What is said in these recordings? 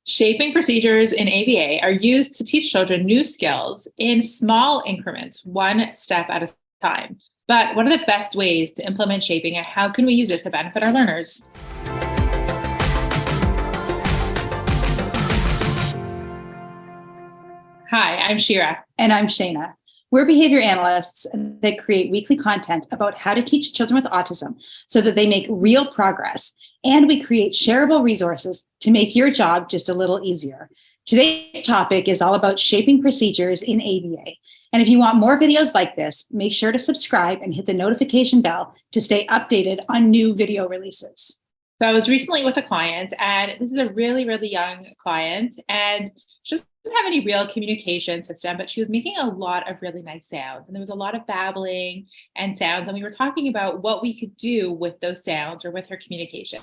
Shaping procedures in ABA are used to teach children new skills in small increments, one step at a time. But what are the best ways to implement shaping and how can we use it to benefit our learners? Hi, I'm Shira. And I'm Shayna. We're behavior analysts that create weekly content about how to teach children with autism so that they make real progress. And we create shareable resources to make your job just a little easier. Today's topic is all about shaping procedures in ABA. And if you want more videos like this, make sure to subscribe and hit the notification bell to stay updated on new video releases. So I was recently with a client, and this is a really, really young client, and she doesn't have any real communication system, but she was making a lot of really nice sounds. And there was a lot of babbling and sounds. And we were talking about what we could do with those sounds or with her communication.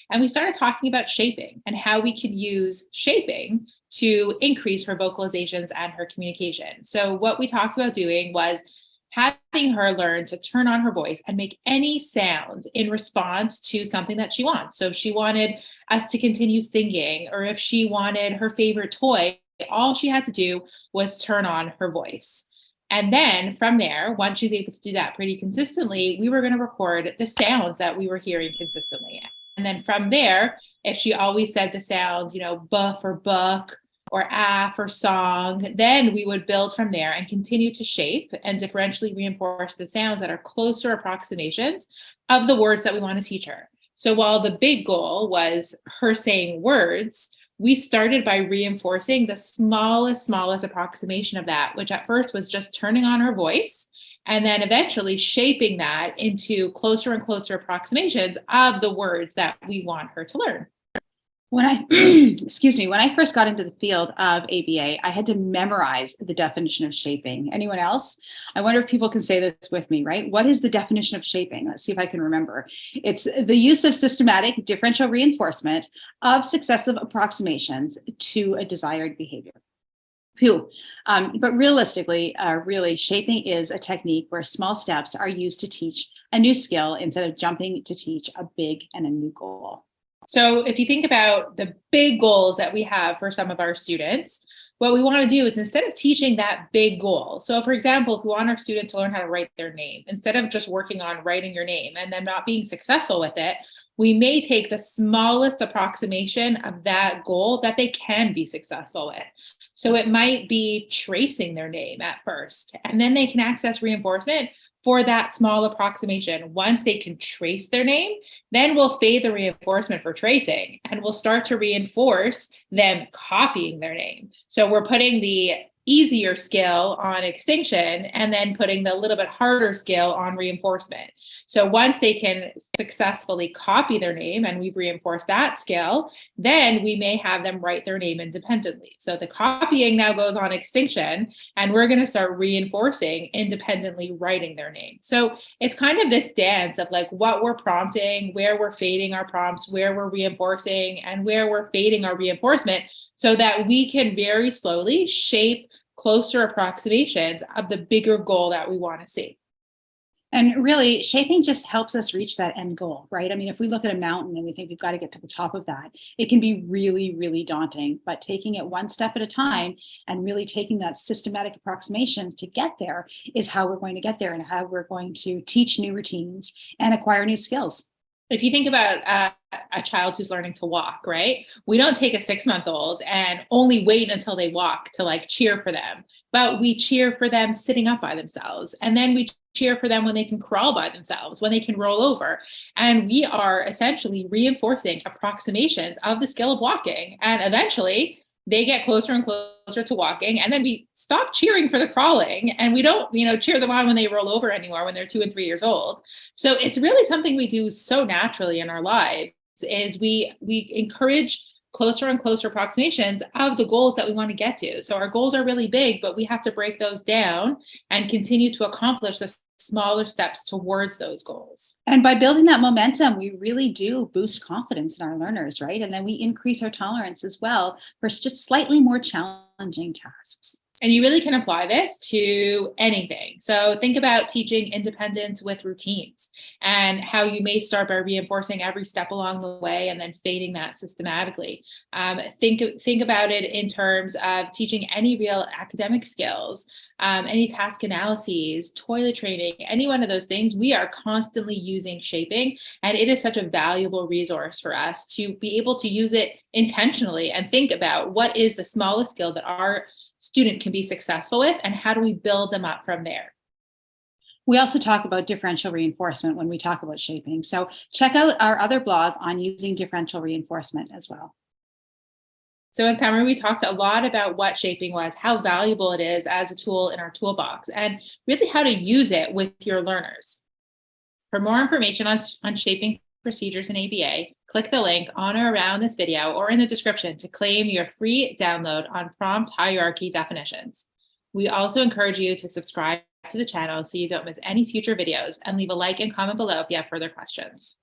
And we started talking about shaping and how we could use shaping to increase her vocalizations and her communication. So what we talked about doing was having her learn to turn on her voice and make any sound in response to something that she wants. So if she wanted us to continue singing, or if she wanted her favorite toy, all she had to do was turn on her voice. And then from there, once she's able to do that pretty consistently, we were going to record the sounds that we were hearing consistently. And then from there, if she always said the sound, buff or book, or for song, then we would build from there and continue to shape and differentially reinforce the sounds that are closer approximations of the words that we want to teach her. So while the big goal was her saying words, we started by reinforcing the smallest approximation of that, which at first was just turning on her voice, and then eventually shaping that into closer and closer approximations of the words that we want her to learn. When I first got into the field of ABA, I had to memorize the definition of shaping. Anyone else? I wonder if people can say this with me, right? What is the definition of shaping? Let's see if I can remember. It's the use of systematic differential reinforcement of successive approximations to a desired behavior. But realistically, really, shaping is a technique where small steps are used to teach a new skill instead of jumping to teach a big and a new goal. So if you think about the big goals that we have for some of our students, what we want to do is instead of teaching that big goal, so for example, if we want our student to learn how to write their name, instead of just working on writing your name and them not being successful with it, we may take the smallest approximation of that goal that they can be successful with. So it might be tracing their name at first, and then they can access reinforcement for that small approximation. Once they can trace their name, then we'll fade the reinforcement for tracing and we'll start to reinforce them copying their name. So we're putting the easier skill on extinction and then putting the little bit harder skill on reinforcement. So once they can successfully copy their name and we've reinforced that skill, then we may have them write their name independently. So the copying now goes on extinction and we're going to start reinforcing independently writing their name. So it's kind of this dance of like what we're prompting, where we're fading our prompts, where we're reinforcing, and where we're fading our reinforcement so that we can very slowly shape closer approximations of the bigger goal that we want to see. And really, shaping just helps us reach that end goal, right? I mean, if we look at a mountain and we think we've got to get to the top of that, it can be really, really daunting. But taking it one step at a time and really taking that systematic approximations to get there is how we're going to get there and how we're going to teach new routines and acquire new skills. If you think about a child who's learning to walk, right? We don't take a 6-month-old and only wait until they walk to cheer for them, but we cheer for them sitting up by themselves. And then we cheer for them when they can crawl by themselves, when they can roll over. And we are essentially reinforcing approximations of the skill of walking. And eventually they get closer and closer to walking. And then we stop cheering for the crawling and we don't, cheer them on when they roll over anymore when they're 2 and 3 years old. So it's really something we do so naturally in our lives is we encourage closer and closer approximations of the goals that we want to get to. So our goals are really big, but we have to break those down and continue to accomplish the smaller steps towards those goals. And by building that momentum, we really do boost confidence in our learners, right? And then we increase our tolerance as well for just slightly more challenging tasks. And you really can apply this to anything. So think about teaching independence with routines and how you may start by reinforcing every step along the way and then fading that systematically. Think about it in terms of teaching any real academic skills, any task analyses, toilet training, any one of those things. We are constantly using shaping, and it is such a valuable resource for us to be able to use it intentionally and think about what is the smallest skill that our student can be successful with, and how do we build them up from there. We also talk about differential reinforcement when we talk about shaping. So check out our other blog on using differential reinforcement as well. So in summary, we talked a lot about what shaping was, how valuable it is as a tool in our toolbox, and really how to use it with your learners. For more information on shaping procedures in ABA, click the link on or around this video or in the description to claim your free download on prompt hierarchy definitions. We also encourage you to subscribe to the channel so you don't miss any future videos, and leave a like and comment below if you have further questions.